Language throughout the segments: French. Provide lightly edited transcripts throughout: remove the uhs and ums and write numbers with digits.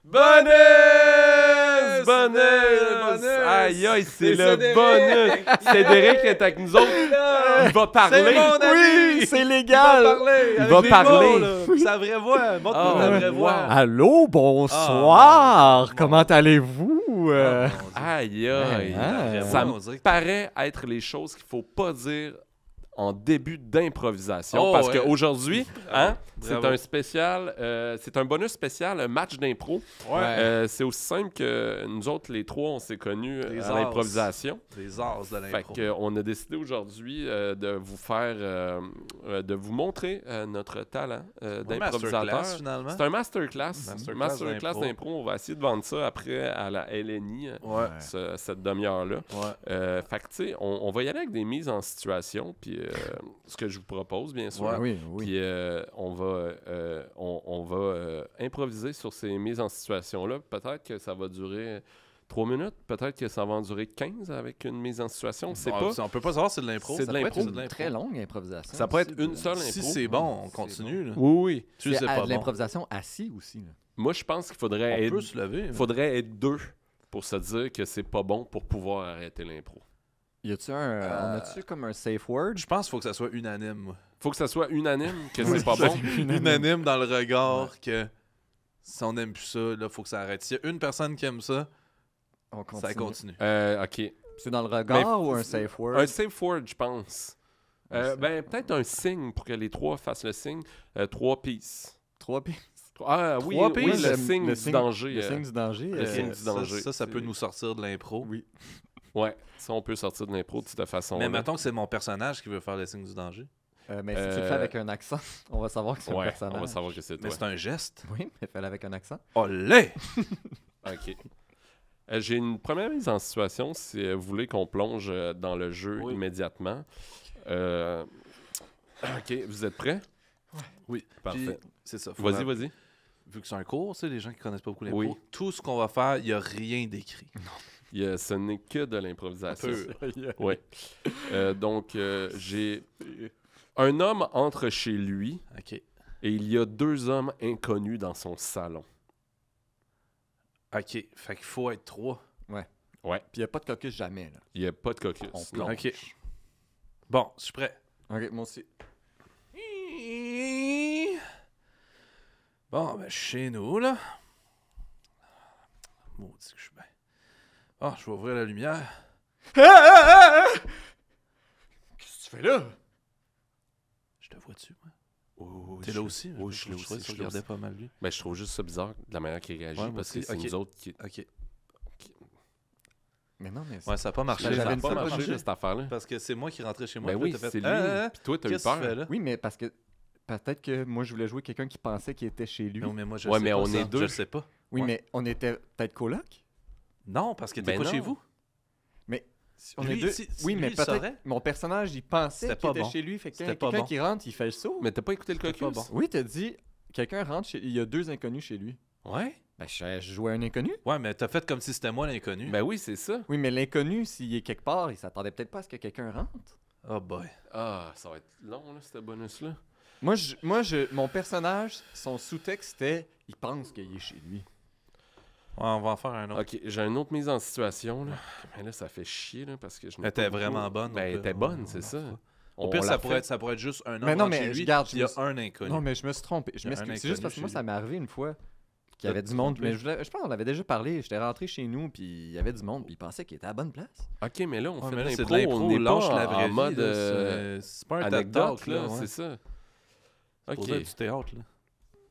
Bonus! Bonus! Aïe, aïe, c'est le Cédric! bonus! Cédric est avec nous autres. Il va parler. C'est mon ami! Oui, c'est Il légal. va parler! Il avec va les parler. mots, là. Sa vraie voix! Montre-moi Ah, ta ouais. vraie voix! Allô, bonsoir. Ah, Comment allez-vous? Aïe, aïe. Ah, Ça on me dirait que- paraît être les choses qu'il faut pas dire en début d'improvisation. Oh, parce ouais. qu'aujourd'hui, hein, c'est Bravo. un spécial, c'est un bonus spécial, un match d'impro. Ouais. C'est aussi simple que nous autres, les trois, on s'est connus Les à as. l'improvisation. Des as de Fait l'impro. qu'on a décidé aujourd'hui de vous faire, de vous montrer notre talent d'improvisateur. Masterclass, finalement. C'est un masterclass. Masterclass Masterclass d'impro. On va essayer de vendre ça après à la LNI, Ouais. cette demi-heure-là. Ouais. Fait que, tu sais, on va y aller avec des mises en situation, puis ce que je vous propose, bien sûr. Ouais. oui, oui. Puis on va improviser sur ces mises en situation-là. Peut-être que ça va durer 3 minutes. Peut-être que ça va en durer 15 avec une mise en situation. C'est Ah, pas. On peut pas savoir si c'est de l'impro. C'est Ça de peut l'impro. être C'est de une très longue improvisation. Ça peut être aussi, une de- seule Si impro. c'est bon, on C'est continue. là. Oui, oui. Tu C'est sais à pas de bon. l'improvisation assis aussi. Là. Moi, je pense qu'il On faudrait peut se lever. faudrait être deux pour se dire que c'est pas bon pour pouvoir arrêter l'impro. Y a-tu on a-tu comme un safe word? Je pense qu'il faut que ça soit unanime. moi. Faut que ça soit unanime que c'est pas bon. Unanime dans le regard que si on n'aime plus ça, là, faut que ça arrête. S'il y a une personne qui aime ça, On ça continue. OK. C'est dans le regard Mais ou un safe word? Un safe word, je pense. Ben, peut-être un signe pour que les trois fassent le signe. 3 peace. 3 pieds. Ah oui, Trois oui, peace, le le signe du danger. Le signe du danger. le signe du danger. Ça peut nous sortir de l'impro. Oui. Ouais, ça, on peut sortir de l'impro de cette façon. Mais mettons que c'est mon personnage qui veut faire le signe du danger. Mais si tu le fais avec un accent, on va savoir que c'est un Ouais, personnage. on va savoir que c'est Mais toi. c'est un geste. Oui, mais fais-le avec un accent. Olé! OK. J'ai une première mise en situation si vous voulez qu'on plonge dans le jeu Oui. immédiatement. OK, vous êtes prêts? Oui. Parfait. Puis, c'est ça. Vas-y, vas-y. Vu que c'est un cours, tu sais, les gens qui connaissent pas beaucoup l'impro, Oui. tout ce qu'on va faire, il n'y a rien d'écrit. Ce n'est que de l'improvisation. Peu. Oui. Donc, j'ai... Un homme entre chez lui OK. et il y a 2 hommes inconnus dans son salon. OK. Fait qu'il faut être 3. Ouais. Puis il n'y a pas de caucus jamais. Là. Il n'y a pas de caucus. On Non. plonge. OK. Bon, je suis prêt. Ok, moi aussi. Bon, ben, chez nous, là. Maudit que je suis bien. Ah, je vais ouvrir la lumière. Qu'est-ce que tu fais là? Je te vois-tu, moi? Oh, T'es là aussi? Oui, je suis là aussi. trouvais que je tu suis là regardais aussi. pas mal lui. Ben, je trouve juste ça bizarre de la manière qu'il réagit Ouais, moi parce que aussi. c'est Ok. nous autres qui... OK. Mais non, mais Ouais, ça a pas marché. Ben, Ça j'avais a une pas seule marché, marché. cette affaire-là. Parce que c'est moi qui rentrais chez moi. Ben puis oui, là, t'as c'est fait, lui. Puis toi, t'as eu qu'est-ce que tu peur. fais là? Oui, mais parce que peut-être que moi, je voulais jouer quelqu'un qui pensait qu'il était chez lui. Non, mais moi, je Ouais, sais mais pas on ça. est deux. Je sais pas. Oui, Ouais. mais on était peut-être coloc. Non, parce que t'es Ben pas non. chez vous. On Lui, est deux. si- oui, lui, mais il peut-être. saurait. Mon personnage, il pensait C'était qu'il pas était bon. chez lui. Fait que C'était quand pas quelqu'un bon. qui rentre, il fait le saut. Mais t'as pas écouté le C'était caucus? pas bon. Oui, t'as dit, quelqu'un rentre chez. Il y a 2 inconnus chez lui. Ouais. Ben, je jouais un inconnu. Ouais, mais t'as fait comme si c'était moi l'inconnu. Ben oui, c'est ça. Oui, mais l'inconnu, s'il est quelque part, il s'attendait peut-être pas à ce que quelqu'un rentre. Oh boy. Ah, ça va être long, là, ce bonus-là. Mon personnage, son sous-texte, c'était il pense qu'il est chez lui. Ouais, on va en faire un autre. OK, j'ai une autre mise en situation, là. Mais là, ça fait chier, là, parce que je n'ai Elle était pas beaucoup- vraiment bonne. Ben, elle donc, était on- bonne, on c'est la ça. fera. On Au pire, l'a ça pourrait, fait. être, ça pourrait être juste un homme Mais non, rentre mais chez lui, regarde, puis il y a un inconnu. Non, mais je me suis trompé. Je Il y a un m'excuse. C'est juste parce que inconnu moi, chez ça m'est arrivé une fois qu'il y Là, avait du tu monde. trompé. Mais je pense qu'on avait déjà parlé. J'étais rentré chez nous, puis il y avait du monde, puis il pensait qu'il était à la bonne place. OK, mais là, on Ouais, fait mais là, de c'est de l'impro, l'impro, on n'est lâche pas la vraie en vie, mode là, c'est pas un anecdote, TED Talk, là, ouais. c'est ça. C'est OK. supposé être du théâtre, là.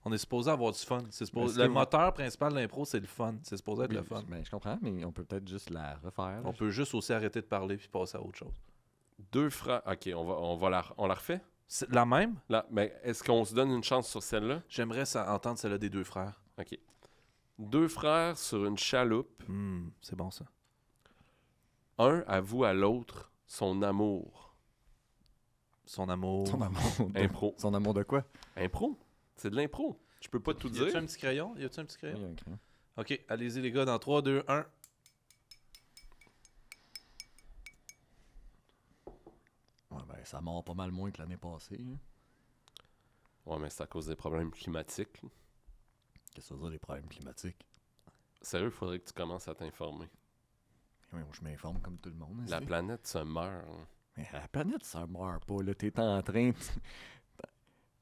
On est supposé avoir du fun. C'est supposé... Est-ce Le que moteur principal de l'impro, c'est le fun. C'est supposé être Oui, le fun. ben, je comprends, mais on peut peut-être juste la refaire. là. On peut juste aussi arrêter de parler puis passer à autre chose. 2 frères... OK, on la refait? C'est la même? Là, mais est-ce qu'on se donne une chance sur celle-là? J'aimerais entendre celle-là des 2 frères. OK. 2 frères sur une chaloupe. C'est bon, ça. Un avoue à l'autre son amour. Son amour. Son amour. Impro. Son amour de quoi? Impro? C'est de l'impro. Je peux pas tout Y a-tu dire. un petit crayon? Y a-tu un petit Oui, crayon? il y a un crayon. Ok, allez-y les gars, dans 3, 2, 1. Ouais, ben, ça mord pas mal moins que l'année passée. hein. Ouais, mais c'est à cause des problèmes climatiques. Qu'est-ce que ça veut dire, les problèmes climatiques? Sérieux, il faudrait que tu commences à t'informer. Oui, je m'informe comme tout le monde. La ici. planète se meurt. Hein. Mais la planète, ça meurt pas. Là, t'es en train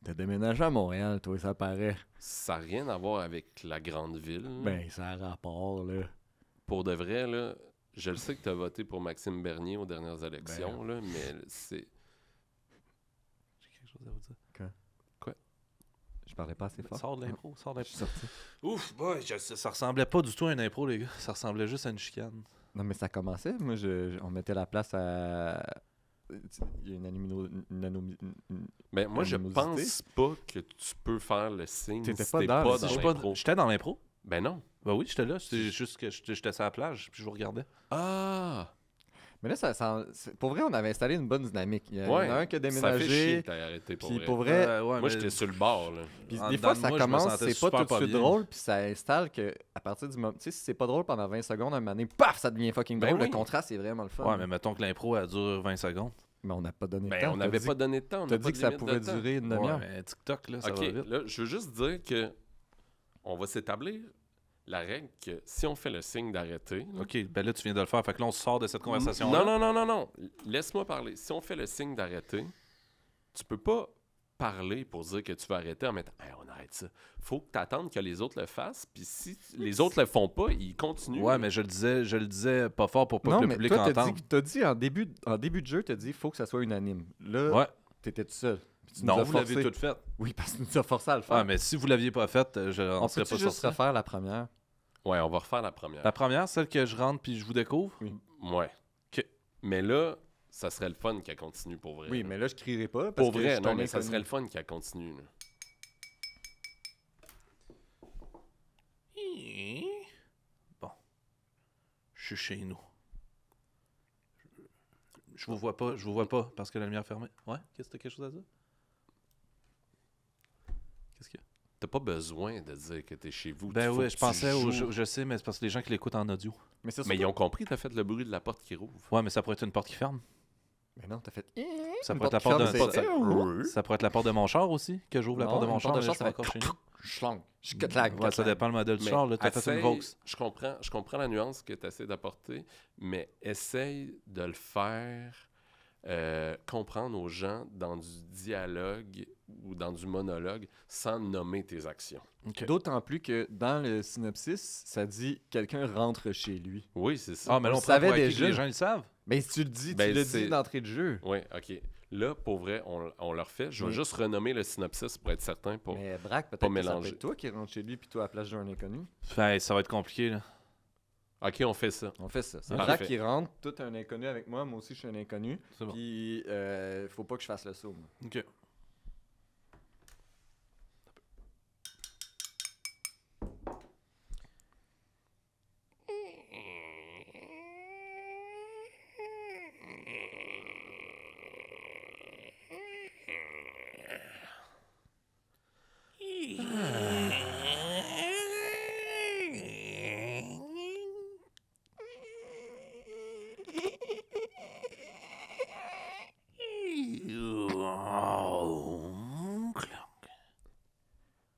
de déménager à Montréal, toi, ça paraît. Ça n'a rien à voir avec la grande ville. là. Ben, ça a rapport, là. Pour de vrai, là, je le sais que tu as voté pour Maxime Bernier aux dernières élections, là, mais c'est... J'ai quelque chose à vous dire. Je parlais pas assez fort. Sors de l'impro, sors de Je l'impro. suis sorti. Ouf, boy, ça ressemblait pas du tout à une impro, les gars. Ça ressemblait juste à une chicane. Non, mais ça commençait. Moi, on mettait la place à... Il y a Mais moi, je animosité. pense pas que tu peux faire le signe T'étais si pas t'es dans pas le- dans si l'impro. J'étais dans l'impro? Ben non. Ben oui, j'étais là. C'était juste que j'étais sur la plage, puis je vous regardais. Ah! Mais là, pour vrai, on avait installé une bonne dynamique. Il y en Ouais, a un qui a ça fait chier déménagé. que t'aies arrêté pour Puis vrai. pour vrai, Ouais, Moi, mais- j'étais sur le bord, là. puis en des dedans fois, de ça moi, je me commence, sentais c'est pas super tout de pas suite bien. drôle, puis ça installe que à partir du moment... Tu sais, si c'est pas drôle pendant 20 secondes, un moment donné, paf, ça devient fucking Ben drôle. oui. Le contraste, c'est vraiment le fun. Ouais, mais mettons que l'impro, elle dure 20 secondes. Mais on n'a pas donné de Ben, temps. on n'avait pas donné de temps. On T'as n'a pas dit de que ça limite pouvait de temps. durer une Ouais, demi-heure. mais TikTok, là, ça OK, va vite. là, je veux juste dire que on va s'établir la règle que si on fait le signe d'arrêter... là- OK, ben là, tu viens de le faire. Fait que là, on sort de cette conversation-là. Non. Laisse-moi parler. Si on fait le signe d'arrêter, tu peux pas parler pour dire que tu vas arrêter en mettant hey, on arrête ça. Faut que tu attendes que les autres le fassent. Puis si les autres le font pas, ils continuent. Ouais, mais je le disais pas fort pour pas Non, que le mais public toi, entende. t'as dit en début de jeu, t'as dit il faut que ça soit unanime. Là, Ouais. t'étais tout seul. Puis tu nous Non, as vous l'avez forcé. tout fait. Oui, parce que tu nous as forcé à le faire. Ah, mais si vous l'aviez pas fait, on on serait peut pas juste sorti. refaire la première? Ouais, on va refaire la première. La première, celle que je rentre puis je vous découvre. Ouais. OK. Mais là, ça serait le fun qu'elle continue pour vrai. Oui, là. mais là, je crierai pas. Parce Pour que je vrai, suis non, un mais ça inconnu. serait le fun qu'elle continue. là. Bon. Je suis chez nous. Je vous vois pas parce que la lumière est fermée. Ouais? Qu'est-ce que t'as quelque chose à dire? Qu'est-ce qu'il y a? T'as pas besoin de dire que t'es chez vous. Ben Faut oui, que je tu pensais, joues. je sais, mais c'est parce que les gens qui l'écoutent en audio. Mais, ça, Mais ils ont compris, t'as fait le bruit de la porte qui rouvre. Ouais, mais ça pourrait être une porte qui ferme. Mais non, t'as fait. Ça Une pourrait être la porte porte qui d'un... ferme, Ça pourrait être la porte de mon char aussi, que j'ouvre la Non, porte de mon une char, porte mais de je char, suis encore ça chez nous. Schlang. Clac. Ouais, ça dépend le modèle du Mais char, là. T'as fait une essaye- Vaux. Je comprends la nuance que tu essaies d'apporter, mais essaye de le faire comprendre aux gens dans du dialogue ou dans du monologue sans nommer tes actions. OK. D'autant plus que dans le synopsis, ça dit quelqu'un rentre chez lui. Oui, c'est ça. Ah, mais là, On on le prend savait pour acquis déjà. Ah, que les gens le savent. Mais si tu le dis, Ben, tu le c'est- dis d'entrée de jeu. Oui, OK. Là, pour vrai, on le refait. Je vais Mais- juste renommer le synopsis pour être certain. Pour... Mais Braque, peut-être pas que ça peut mélanger. être toi qui rentre chez lui puis toi à la place d'un inconnu. Fait, ça va être compliqué, là. OK, on fait ça. On fait ça. C'est Parfait. Braque qui rentre, tout un inconnu avec moi, moi aussi je suis un inconnu. C'est bon. Puis faut pas que je fasse le saut. moi. OK.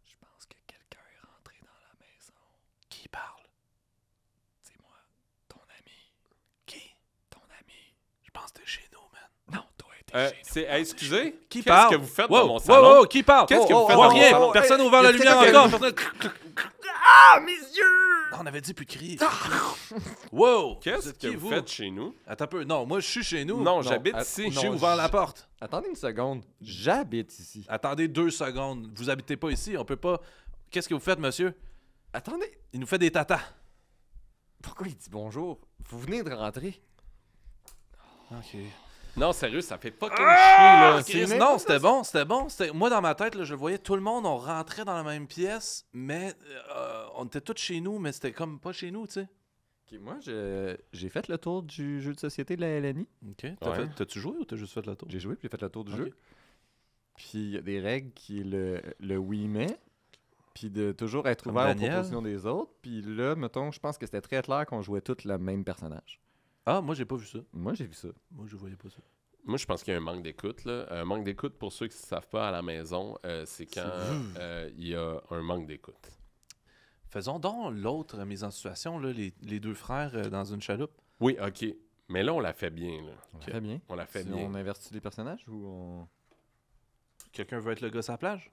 Je pense que quelqu'un est rentré dans la maison. Qui parle? C'est moi, ton ami. Qui? Ton ami. Je pense que t'es chez nous, man. Non, toi t'es chez nous. C'est, hey, excusez, Qui qu'est-ce parle? que vous faites Wow, dans mon wow, salon? wow, qui parle? Qu'est-ce que vous faites Oh, dans mon rien. salon? Personne n'a ouvert y la a lumière quelqu'un encore. Ah, mes yeux! Non, on avait dit plus de crier. Wow! Qu'est-ce êtes que qui, vous faites chez nous? Attends un peu. Non, moi, je suis chez nous. Non, j'habite ah, ici. non. J'ai ouvert la porte. Attendez une seconde. J'habite ici. Attendez 2 secondes. Vous habitez pas ici. On peut pas... Qu'est-ce que vous faites, monsieur? Attendez. Il nous fait des tatas. Pourquoi il dit bonjour? Vous venez de rentrer. OK. Non, sérieux, ça fait fucking chier, là. c'est Chris, une non, c'était bon, c'était bon. Moi, dans ma tête, là, je le voyais, tout le monde, on rentrait dans la même pièce, mais on était tous chez nous, mais c'était comme pas chez nous, tu sais. Ok, moi, j'ai fait le tour du jeu de société de la LNI. OK. Ouais. T'as-tu joué ou t'as juste fait le tour? J'ai joué, puis j'ai fait le tour du Ok. jeu. Puis il y a des règles qui est le oui mais, puis de toujours être Comme ouvert aux Daniel. propositions des autres. Puis là, mettons, je pense que c'était très clair qu'on jouait tous le même personnage. Ah, moi, j'ai pas vu ça. Moi, j'ai vu ça. Moi, je voyais pas ça. Moi, je pense qu'il y a un manque d'écoute, là. Un manque d'écoute, pour ceux qui ne savent pas à la maison, c'est quand il y a un manque d'écoute. Faisons donc l'autre mise en situation, là, les deux frères dans une chaloupe. Oui, OK. Mais là, on l'a fait bien. Là. On l'a fait bien. On l'a fait Si bien. on invertit les personnages ou on... Quelqu'un veut être le gars sur la plage?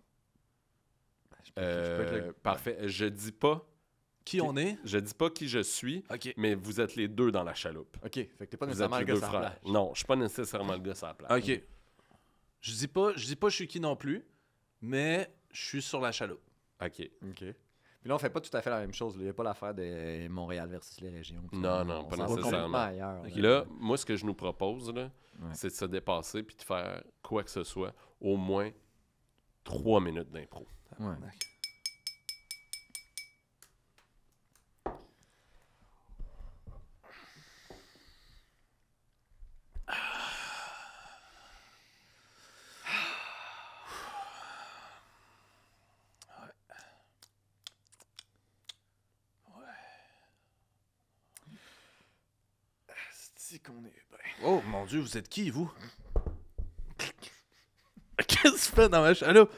Je peux être le- Parfait. Je dis pas On est? je dis pas qui je suis, OK. mais vous êtes les deux dans la chaloupe. OK, fait que t'es pas Vous êtes nécessairement les le gars deux sur la frères. plage. Non, je suis pas nécessairement le gars sur la plage. OK. Je dis pas je suis qui non plus, mais je suis sur la chaloupe. OK. OK. Puis là, on fait pas tout à fait la même chose. Il n'y a pas l'affaire de Montréal versus les régions. Puis Non, on- non, on pas s'en va nécessairement. complètement ailleurs. OK. Là, moi, ce que je nous propose, là, Ouais. c'est de se dépasser puis de faire quoi que ce soit, au moins 3 minutes d'impro. Ouais. C'est qu'on est bien. Oh, mon Dieu, vous êtes qui, vous? Qu'est-ce que tu fais dans ma chaloupe?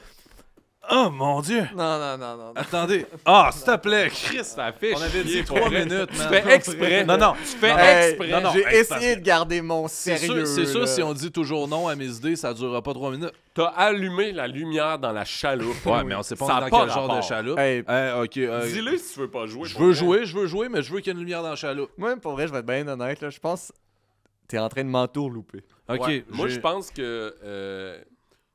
Oh, mon Dieu! Non, non, non, non. Attendez. Ah, s'il te plaît, Chris! Ça fait On avait chier, dit pour 3 vrai. minutes, Tu man. fais exprès. Non, non. Tu fais Hey, exprès. non, non. J'ai hey, c'est essayé de garder mon C'est sérieux. sûr, là. si on dit toujours non à mes idées, ça durera pas 3 minutes. T'as allumé la lumière dans la chaloupe. Ouais, mais on sait pas Ça a dans pas quel genre rapport. de chaloupe. Hey, OK. Dis-le si tu veux pas jouer. Je pour veux vrai. jouer, mais je veux qu'il y ait une lumière dans la chaloupe. moi, pour vrai, je vais être bien honnête. Là. Je pense que t'es en train de m'entourlouper. OK. Ouais. Moi, j'ai- je pense que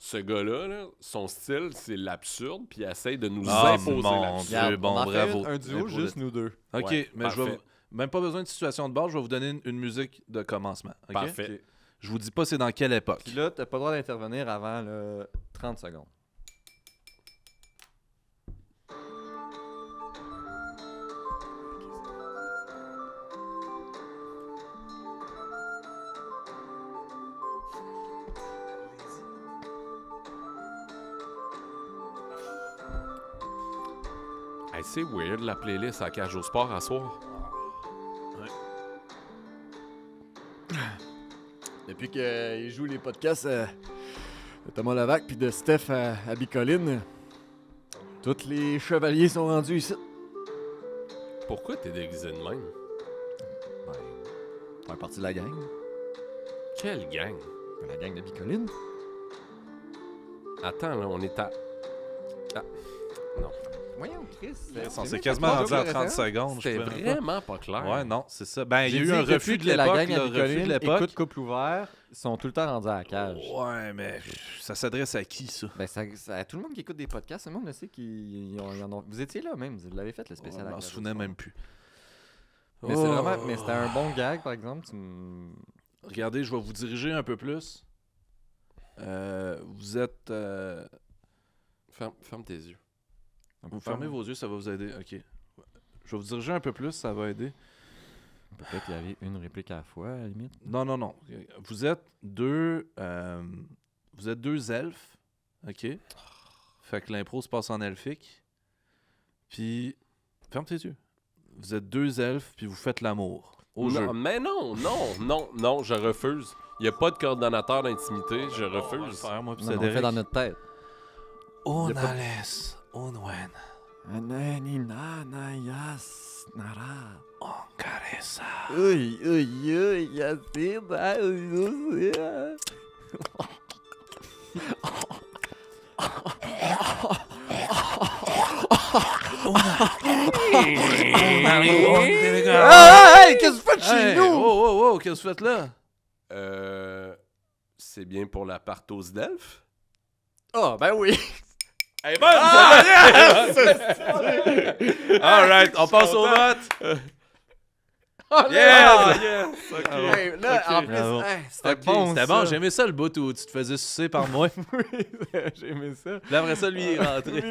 ce gars-là, là, son style, c'est l'absurde, puis il essaye de nous Ah, imposer mon l'absurde. Dieu. Regarde, bon, on en fait bravo. un duo, Bravo. juste nous deux. OK, Ouais, mais je vais parfait. même pas besoin de situation de base, je vais vous donner une musique de commencement. OK? Parfait. Ok. Je vous dis pas c'est dans quelle époque. Puis là, t'as pas le droit d'intervenir avant là, 30 secondes. Hey, c'est weird, la playlist à Cage au Sport à soir. Depuis qu'il joue les podcasts de Thomas Levac puis de Steph à Bicoline, tous les chevaliers sont rendus ici. Pourquoi t'es déguisé de même? Ben, faire partie de la gang. Quelle gang? La gang de Bicoline. Attends, là, on est à... Ah, non. Voyons, Chris. On s'est quasiment rendu à 30 secondes. je C'était peux même pas. vraiment pas clair. Ouais, non, c'est ça. Ben, il y a J'ai eu dit un depuis refus de que la l'époque. gang Le à refus de Bicoline l'époque. écoute couple ouvert, ils sont tout le temps rendus à la cage. Ouais, mais ça s'adresse à qui, ça? Ben, tout le monde qui écoute des podcasts, tout le monde le sait qu'ils en ont. Vous étiez là même, vous l'avez fait le spécial. Je à m'en Cage au souvenais Sport. même plus. Mais Oh. c'est vraiment. Mais c'était un bon gag, par exemple. Regardez, je vais vous diriger un peu plus. Vous êtes... Ferme tes yeux. Vous fermez vos yeux, ça va vous aider. OK. Je vais vous diriger un peu plus, ça va aider. Peut-être y aller une réplique à la fois, à la limite. Non, non, non. Vous êtes deux elfes. OK? Fait que l'impro se passe en elfique. Puis, ferme tes yeux. Vous êtes deux elfes, puis vous faites l'amour au jeu. Non, mais non, je refuse. Il n'y a pas de coordonnateur d'intimité, je On va le refuse. faire, moi, puis Non, c'est on le fait Derek. dans notre tête. Y a pas de- Onales, onwen, Ananias, nara. oncaresa. Ui, ui, ui, Yacina, ui. Hey, qu'est-ce que vous faites chez Hey, nous? oh, qu'est-ce que vous faites là? C'est bien pour la partose d'elfe? Ah, ben oui. Hey, bonne! Alright, on passe au vote! Oh, Yeah! yes! OK. Hey, là, en plus, Bravo. hey, c'était Ok, bon. C'était bon, j'aimais ça le bout où tu te faisais sucer par moi. Oui, j'ai aimé ça. Puis après ça, lui, il est rentré.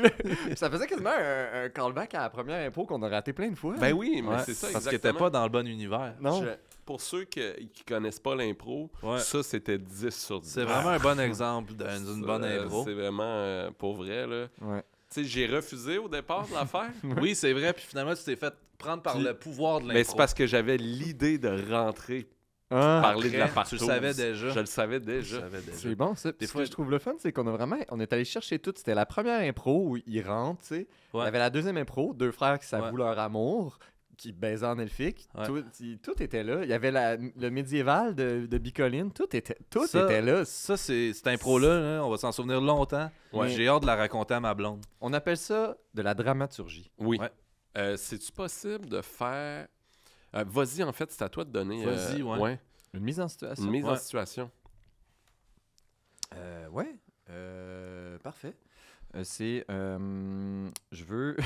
Ça faisait quasiment un callback à la première impro qu'on a raté plein de fois. Ben oui, mais Ouais, c'est ça, parce qu'il exactement. était pas dans le bon univers. non. Pour ceux qui connaissent pas l'impro, Ouais. ça, c'était 10 sur 10. C'est vraiment un bon exemple d'une bonne impro. C'est vraiment pour vrai, là. Ouais. Tu sais, j'ai refusé au départ de la faire. Oui, c'est vrai, puis finalement, tu t'es fait prendre par Puis- le pouvoir de l'impro. Mais c'est parce que j'avais l'idée de rentrer parler de la Après, partouze. tu le savais déjà. Je le savais Je déjà. savais déjà. C'est bon, ça. Puis Des ce fois- que je trouve le fun, c'est qu'on a vraiment... On est allé chercher tout. C'était la première impro où ils rentrent, tu sais. Il y Ouais. avait la deuxième impro, deux frères qui s'avouent Ouais. leur amour, qui baisaient en elfique. Ouais. Tout était là. Il y avait le médiéval de Bicoline. Tout était là. Ça, cette impro-là, là, on va s'en souvenir longtemps. Ouais. J'ai hâte de la raconter à ma blonde. On appelle ça de la dramaturgie. Oui. Ouais. C'est-tu possible de faire... vas-y, en fait, c'est à toi de donner... Vas-y, ouais. Une mise en situation. Une mise en Ouais. situation. Ouais. Parfait. C'est... je veux...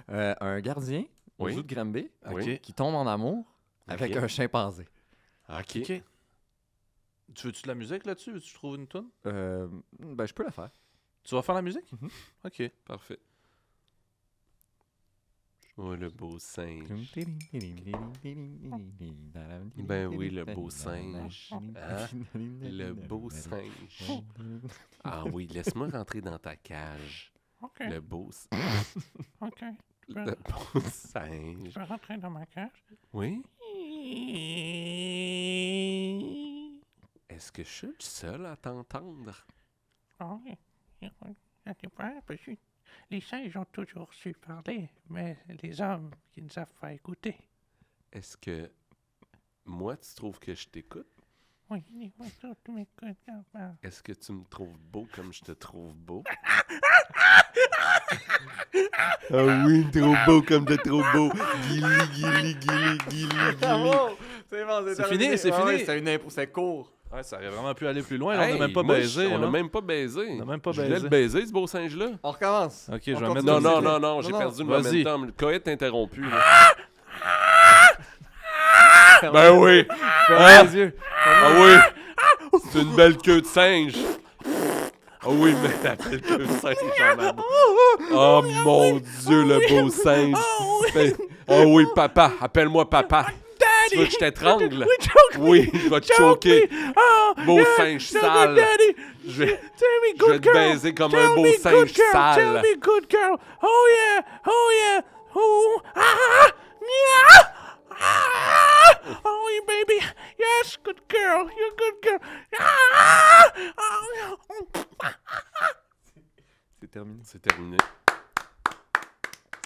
un gardien au Oui. zoo de Granby Oui. qui tombe en amour avec Ok. un chimpanzé. OK. OK. Tu veux-tu de la musique là-dessus? Veux-tu trouver une tune? Ben, je peux la faire. Tu vas faire la musique? Mhm. OK. Parfait. Oh, le beau singe. Ben oui, le beau singe. Hein? Le beau singe. Ah oui, laisse-moi rentrer dans ta cage. OK, Le beau... OK. Le beau singe. Je vais rentrer dans ma cage. Oui? Est-ce que je suis le seul à t'entendre? Oh, ça dépend, parce que les singes ont toujours su parler, mais les hommes qui ne savent pas écouter. Est-ce que moi, tu trouves que je t'écoute? Oui, tu m'écoutes. Est-ce que tu me trouves beau comme je te trouve beau? Ah oui, trop beau comme de trop beau. Guili, guili, guili, guili, guili. C'est bon, C'est fini, c'est fini. C'est une impro, c'est court. Ouais, ça aurait vraiment pu aller plus loin. Hey, on n'a même pas moi, baisé. On n'a hein. même pas baisé. On n'a même pas Je voulais baisé. le baiser, ce beau singe-là. On recommence. Ok, je vais On mettre Non, continue. non, non, non, j'ai non. perdu le Vas-y. momentum. Le coït est interrompu. là. Ferme- Ben oui! ferme Ah! les yeux. Ah oui! C'est une belle queue de singe! Ah oui, mais la belle queue de singe en avant. Oh mon Dieu, le beau singe! Oh oui, papa, appelle-moi papa! Tu veux que je t'étrangle? Oui, je vais te choquer! Beau singe sale! Je vais te baiser comme un beau singe sale! Tell me, good girl. Oh yeah, oh yeah, oh ah, yeah. Ah! Oh, oui, baby. Yes, good girl. You're a good girl. Ah! Oh, C'est terminé. C'est terminé.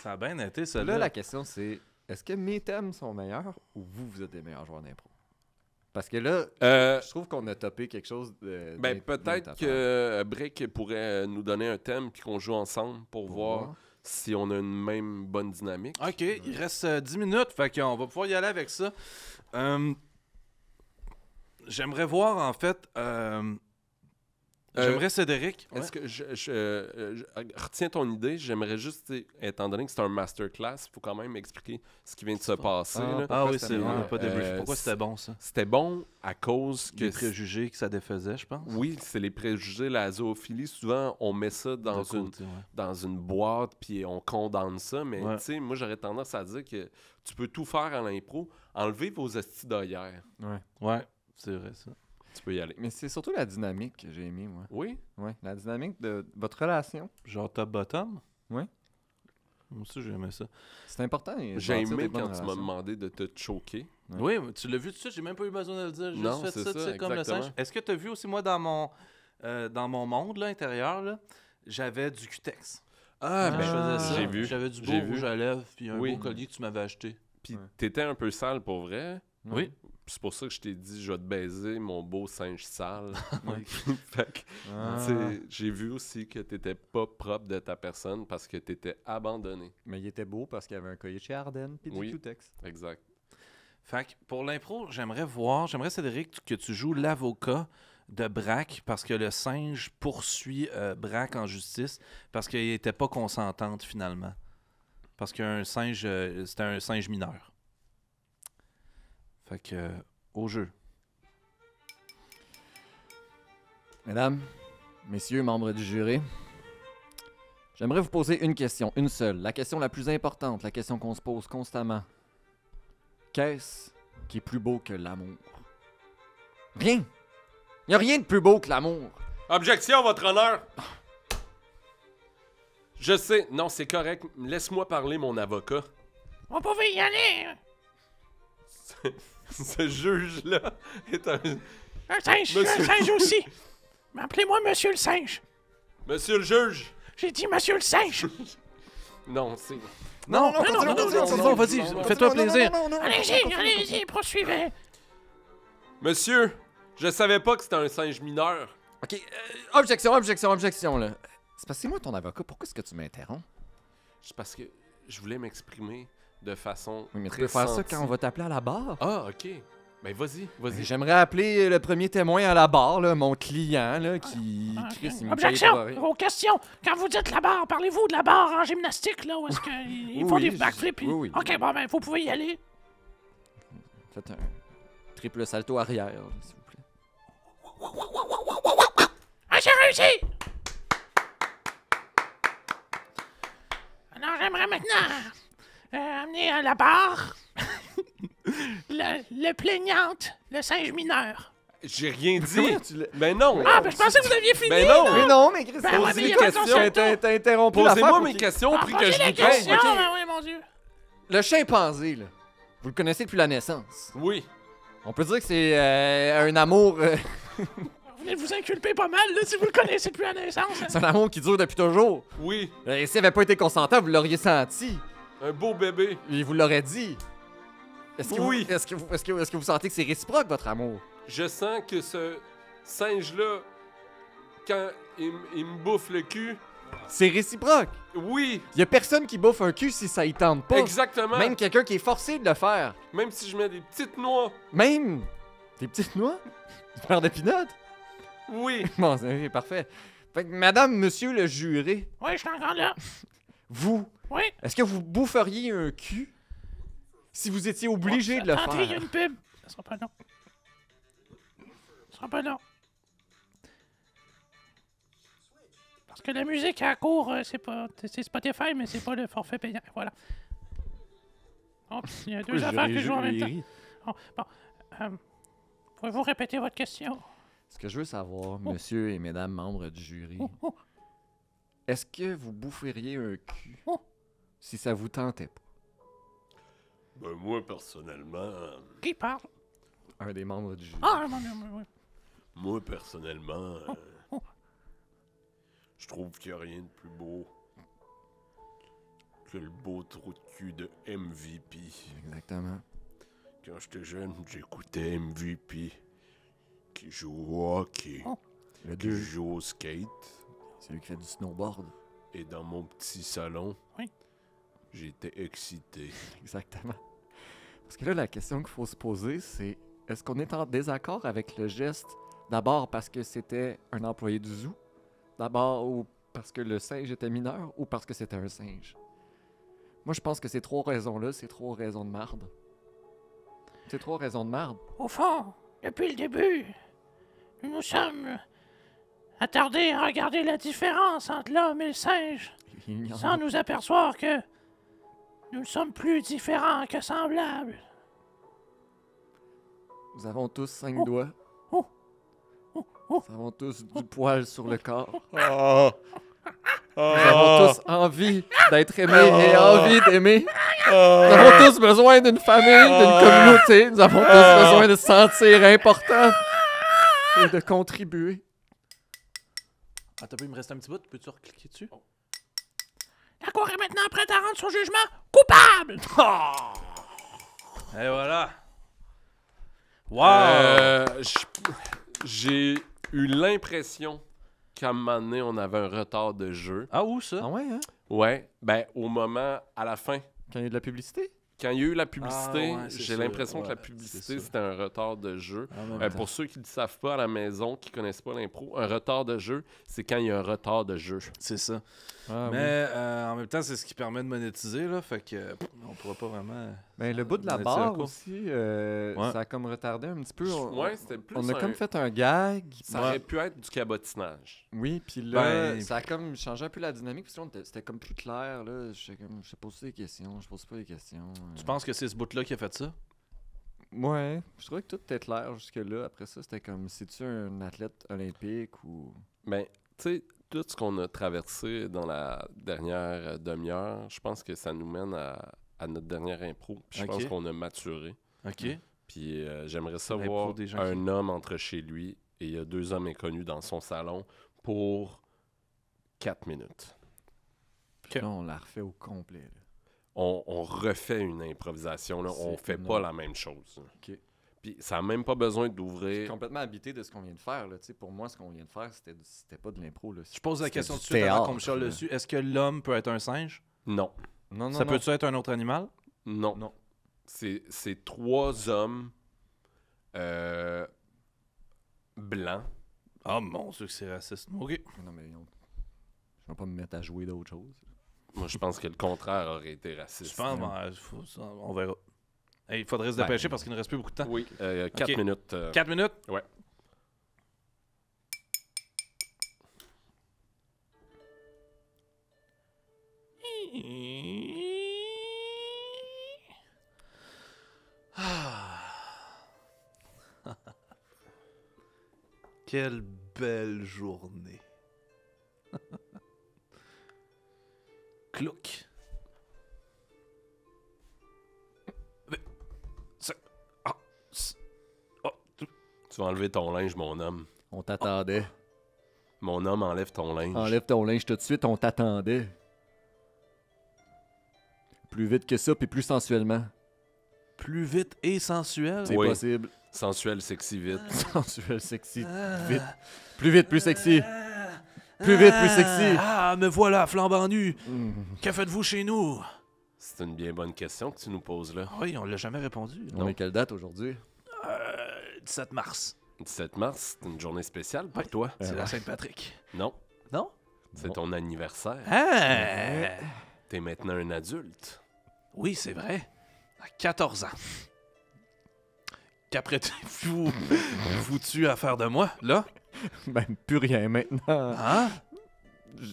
Ça a bien été, Là, celle-là. la question, c'est est-ce que mes thèmes sont meilleurs ou vous êtes des meilleurs joueurs d'impro? Parce que là, je trouve qu'on a topé quelque chose de. Ben, peut-être que Brick pourrait nous donner un thème puis qu'on joue ensemble pour voir si on a une même bonne dynamique. OK, il reste 10 minutes, fait qu'on va pouvoir y aller avec ça. J'aimerais voir, en fait... j'aimerais Cédric. Est-ce que je retiens ton idée? J'aimerais juste, tu sais, étant donné que c'est un masterclass, il faut quand même expliquer ce qui vient de se passer. là. Ah oui, c'était c'est vrai, on n'a pas meilleur? débriefé. Pourquoi c'était bon, ça? C'était bon à cause que... Les préjugés que ça défaisait, je pense. Oui, c'est les préjugés, la zoophilie. Souvent, on met ça dans, De côté, ouais. dans une boîte puis on condamne ça. Mais Ouais. tu sais, moi, j'aurais tendance à dire que tu peux tout faire à l'impro. Enlever vos estis d'œillères. Ouais, c'est vrai, ça. Tu peux y aller. Mais c'est surtout la dynamique que j'ai aimée, moi. Oui? Ouais, la dynamique de votre relation. Genre top-bottom? Ouais. Moi aussi, j'aimais ça. C'est important. et J'ai bâtir des aimé bonnes quand tu m'as relations. demandé de te choquer. Ouais. Oui, tu l'as vu tout de suite, j'ai même pas eu besoin de le dire. J'ai Non, juste fait c'est ça, tu ça, sais, comme le exactement. singe. Est-ce que tu as vu aussi, moi, dans mon monde là, intérieur, là, j'avais du cutex. Ah, Quand ben, je faisais ça, j'ai vu. J'avais du beau J'ai vu. rouge à lèvres, puis un Oui. beau collier que tu m'avais acheté. Puis Ouais. t'étais un peu sale pour vrai. Oui. C'est pour ça que je t'ai dit, je vais te baiser, mon beau singe sale. Oui. Fait que, Ah. tu sais, j'ai vu aussi que t'étais pas propre de ta personne parce que t'étais abandonné. Mais il était beau parce qu'il y avait un collier chez Ardennes puis Oui. du Q-Tex. Exact. Fait que pour l'impro, j'aimerais Cédric que tu joues l'avocat de Braque parce que le singe poursuit Braque en justice parce qu'il était pas consentante finalement. Parce qu'un singe, c'était un singe mineur. Fait que, au jeu. Mesdames, messieurs, membres du jury, j'aimerais vous poser une question, une seule. La question la plus importante, la question qu'on se pose constamment. Qu'est-ce qui est plus beau que l'amour? Rien! Il n'y a rien de plus beau que l'amour! Objection, votre honneur! Je sais, non, c'est correct. Laisse-moi parler, mon avocat. on pouvait y aller. Ce juge-là est un... Un singe, je suis un singe aussi. Mais appelez-moi Monsieur le singe. Monsieur le juge! J'ai dit Monsieur le singe. Non, c'est... Non, non, vas-y, fais-toi plaisir. Allez-y, poursuivez. Monsieur, je savais pas que c'était un singe mineur. OK, objection, là. C'est parce que c'est moi ton avocat, pourquoi est-ce que tu m'interromps? C'est parce que je voulais m'exprimer de façon Oui, mais tu très peux faire ça sentie. quand on va t'appeler à la barre. Ah, OK. Ben, vas-y. J'aimerais appeler le premier témoin à la barre, là, mon client, là, qui... Chris, il me paye pour Objection, rien. vos questions. Quand vous dites la barre, parlez-vous de la barre en gymnastique, là, où est-ce qu'ils font Oui, des backflips? oui. OK, bon, ben, vous pouvez y aller. Faites un triple salto arrière, là, s'il vous plaît. Ah, j'ai réussi! Alors, j'aimerais maintenant amener à la barre le plaignante, le singe mineur. J'ai rien dit. Comment tu l'as- Ben non. Ah, ben, je pensais que vous aviez fini. Ben non. Mais non, mais Chris, Ben ouais, mais il y a pas de concept. t'as interrompu l'affaire Posez-moi pour mes qu'il- questions, Ah, pris que posez je la vous question, paye. OK. ben oui, mon Dieu. Le chimpanzé, là, vous le connaissez depuis la naissance. Oui. On peut dire que c'est un amour... Vous venez de vous inculper pas mal, là, si vous le connaissez depuis la naissance. c'est un amour qui dure depuis toujours. Oui. Et s'il avait pas été consentant, vous l'auriez senti. Un beau bébé. Il vous l'aurait dit. Est-ce que Oui. vous, est-ce que vous sentez que c'est réciproque, votre amour? Je sens que ce singe-là, quand il me bouffe le cul, C'est réciproque. oui, Il y a personne qui bouffe un cul si ça y tente pas. exactement. Même quelqu'un qui est forcé de le faire. Même si je mets des petites noix, Même des petites noix. Du beurre de pinot. oui. Bon, c'est parfait. Fait que, madame, monsieur le juré, Oui, je suis encore là. vous, Oui. est-ce que vous boufferiez un cul si vous étiez obligé de le Attendez, il y a faire? une pub. Ça sera pas long. Ça sera pas long. Parce que la musique à court, c'est Spotify, mais c'est pas le forfait payant. Voilà. Oh, il y a deux affaires qui jouent en même temps. Oh, bon. Pouvez-vous répéter votre question? Ce que je veux savoir, monsieur et mesdames membres du jury, est-ce que vous boufferiez un cul si ça vous tentait pas? Ben moi, personnellement... Qui parle? Un des membres du jury. Ah, mon Dieu, oui. Moi, personnellement... je trouve qu'il n'y a rien de plus beau que le beau trou de cul de MVP. Exactement. Quand j'étais jeune, j'écoutais MVP qui joue au hockey, Le qui 2, joue au skate. c'est lui qui fait du snowboard. Et dans mon petit salon, Oui. j'étais excité. Exactement. Parce que là, la question qu'il faut se poser, c'est est-ce qu'on est en désaccord avec le geste d'abord parce que c'était un employé du zoo, d'abord ou parce que le singe était mineur, ou parce que c'était un singe? Moi, je pense que ces trois raisons-là, c'est trois raisons de marde. C'est trois raisons de marde. Au fond, depuis le début, nous nous sommes attardés à regarder la différence entre l'homme et le singe, Il y en sans a- nous apercevoir que nous ne sommes plus différents que semblables. Nous avons tous 5 doigts. oh, Nous avons tous du poil sur le corps. Nous avons tous envie d'être aimés et envie d'aimer. Nous avons tous besoin d'une famille, d'une communauté. Nous avons tous besoin de se sentir importants et de contribuer. Attends, il me reste un petit bout. Peux-tu recliquer dessus? La cour est maintenant prête à rendre son jugement coupable! Et voilà. Wow! J'ai eu l'impression qu'à un moment donné, on avait un retard de jeu. Ah, où ça? Ah ouais, hein? Ouais, ben au moment, à la fin, Quand il y a de la publicité? quand il y a eu la publicité, Ah ouais, c'est j'ai ça. l'impression que la Ouais, publicité, c'est ça. c'était un retard de jeu. En même temps. Pour ceux qui ne le savent pas à la maison, qui connaissent pas l'impro, un retard de jeu, c'est quand il y a un retard de jeu. C'est ça. Ah, Mais en même temps, c'est ce qui permet de monétiser, là. Fait que on pourra pas vraiment. Ben, le bout de la on a-tu barre un coup? aussi, Ouais. ça a comme retardé un petit peu. Ouais, c'était plus On a un- comme fait un gag. Ça aurait pu être du cabotinage. Oui, puis là, Ben- ça a comme changé un peu la dynamique. Puis là, c'était comme plus clair. Là. Je pose des questions, je pose pas des questions. Tu penses que c'est ce bout-là qui a fait ça? Ouais, je trouvais que tout était clair jusque-là. Après ça, c'était comme, c'est-tu un athlète olympique ou... Ben, tu sais, tout ce qu'on a traversé dans la dernière demi-heure, je pense que ça nous mène à notre dernière impro. Puis je Ok. pense qu'on a maturé. OK. Puis j'aimerais ça L'impro voir des gens un homme entre chez lui et il y a 2 hommes inconnus dans son salon pour 4 minutes. Puis là, on la refait au complet. Là. On refait une improvisation, là. On C'est fait pas énorme. la même chose. OK. Puis ça n'a même pas besoin Je suis d'ouvrir. complètement habité de ce qu'on vient de faire. Là. Tu sais, pour moi, ce qu'on vient de faire, c'était pas de l'impro. Là. Je pose la C'était question du tout de suite avant théâtre, qu'on me chiale là. dessus. Est-ce que l'homme peut être un singe? Non. Non, Ça peut-tu être un autre animal? Non. Non. C'est 3 hommes blancs. Ah, mon Dieu que c'est raciste. OK. Non, mais je vais pas me mettre à jouer d'autres choses. Moi, je pense que le contraire aurait été raciste. Je pense, on verra. Hey, il faudrait se dépêcher parce qu'il ne reste plus beaucoup de temps. Oui, 4 Ok. minutes. 4 minutes? Ouais. Quelle belle journée. Clouc. Tu vas enlever ton linge, mon homme. On t'attendait. Mon homme, enlève ton linge. Enlève ton linge tout de suite, on t'attendait. Plus vite que ça, puis plus sensuellement. Plus vite et sensuel. C'est Oui. possible. Sensuel, sexy, vite. Sensuel, sexy. Vite. Plus vite, plus sexy. Plus vite, plus sexy. Ah, me voilà, flambant nu. Mm. Que faites-vous chez nous? C'est une bien bonne question que tu nous poses là. Oui, on l'a jamais répondu. On est quelle date aujourd'hui? 17 mars. 17 mars, c'est une journée spéciale pour Oui. toi. C'est la Saint-Patrick. Non, Non? c'est Non. ton anniversaire. Ah! T'es maintenant un adulte. Oui, c'est vrai. À 14 ans. Qu'apprêtez-vous vous-tu à faire de moi, là? Ben, plus rien maintenant. Hein?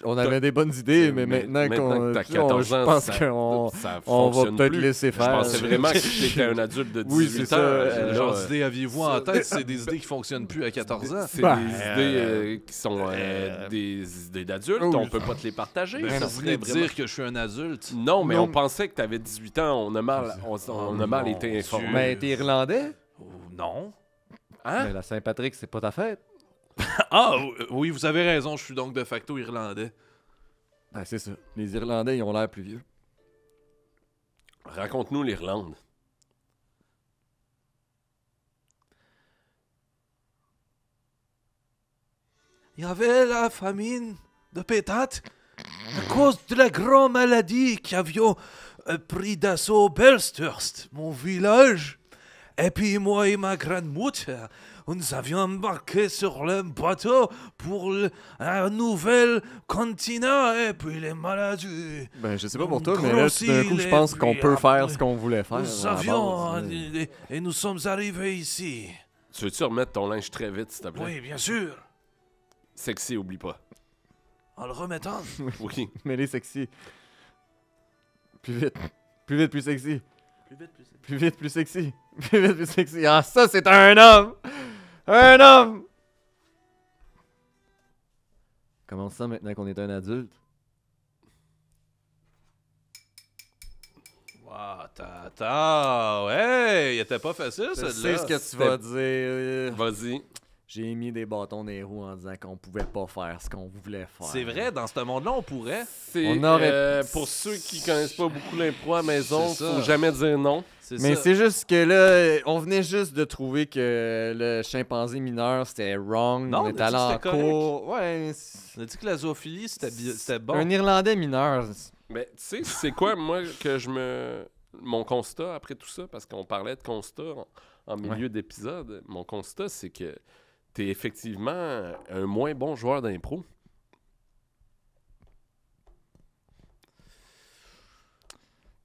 On avait des bonnes idées, mais maintenant qu'on. que t'as tu sais, 14 je ans, pense ça, qu'on ça on va fonctionne peut-être plus. laisser Je faire. pensais vraiment que t'étais un adulte de 18 Oui, c'est ça, ans. quel Là, genre d'idées aviez-vous en ça- tête? C'est des idées qui fonctionnent plus à 14 ans. C'est Ben, des idées qui sont des idées d'adultes. oh, On peut pas te les partager. Ben, Ça vous serait venez de vraiment- dire que je suis un adulte. Non, mais Non. on pensait que t'avais 18 ans. On a mal, on a mal mon été Dieu. informés. Mais t'es irlandais? Oh, non. Hein? Mais la Saint-Patrick, c'est pas ta fête. Ah, oui, vous avez raison, je suis donc de facto irlandais. Ben, c'est ça. Les Irlandais, ils ont l'air plus vieux. Raconte-nous l'Irlande. Il y avait la famine de pétate à cause de la grande maladie qui avait pris d'assaut Belstürst, mon village. Et puis moi et ma grand-mère, nous avions embarqué sur le bateau pour un nouvel continent et puis les maladies. Ben, je sais pas pour toi, mais là, tout d'un coup, je pense qu'on peut faire ce qu'on voulait faire. Nous à la avions base, là. et nous sommes arrivés ici. Tu veux-tu remettre ton linge très vite, s'il te plaît? Oui, bien sûr. Sexy, oublie pas. En le remettant. Oui. Mais les sexy. Plus vite. Plus vite, plus sexy. Plus vite, plus vite. Plus vite, plus sexy. Plus vite, plus sexy. Ah, ça, c'est un homme! Un homme! Comment ça maintenant qu'on est un adulte? Wow, tata, ouais, il était pas facile, Je celle-là. sais ce que tu vas dire. Vas-y. J'ai mis des bâtons dans les roues en disant qu'on pouvait pas faire ce qu'on voulait faire. C'est vrai, dans ce monde-là, on pourrait. C'est, On aurait- pour ceux qui connaissent pas beaucoup l'impro à la maison, C'est ça. faut jamais dire non. C'est Mais ça. c'est juste que là, on venait juste de trouver que le chimpanzé mineur, c'était wrong. Non, on on a est dit allé que en c'était correct. cours. Ouais, mais On a dit que la zoophilie, c'était bon. un Irlandais mineur. Mais tu sais, c'est quoi, moi, que mon constat après tout ça, parce qu'on parlait de constat en milieu d'épisode, mon constat, c'est que t'es effectivement un moins bon joueur d'impro.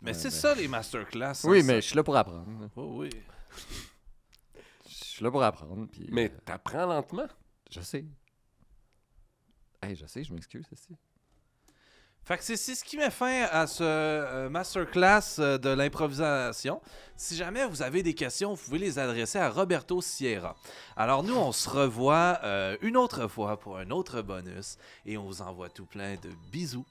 Mais Ouais, c'est ben. ça, les masterclass. Oui, hein, mais ça. je suis là pour apprendre. Oh, oui. Je suis là pour apprendre. Puis, Mais t'apprends lentement. je sais. Hey, je sais, je m'excuse, aussi. Fait que c'est ce qui met fin à ce masterclass de l'improvisation. Si jamais vous avez des questions, vous pouvez les adresser à Roberto Sierra. Alors nous, on se revoit une autre fois pour un autre bonus et on vous envoie tout plein de bisous.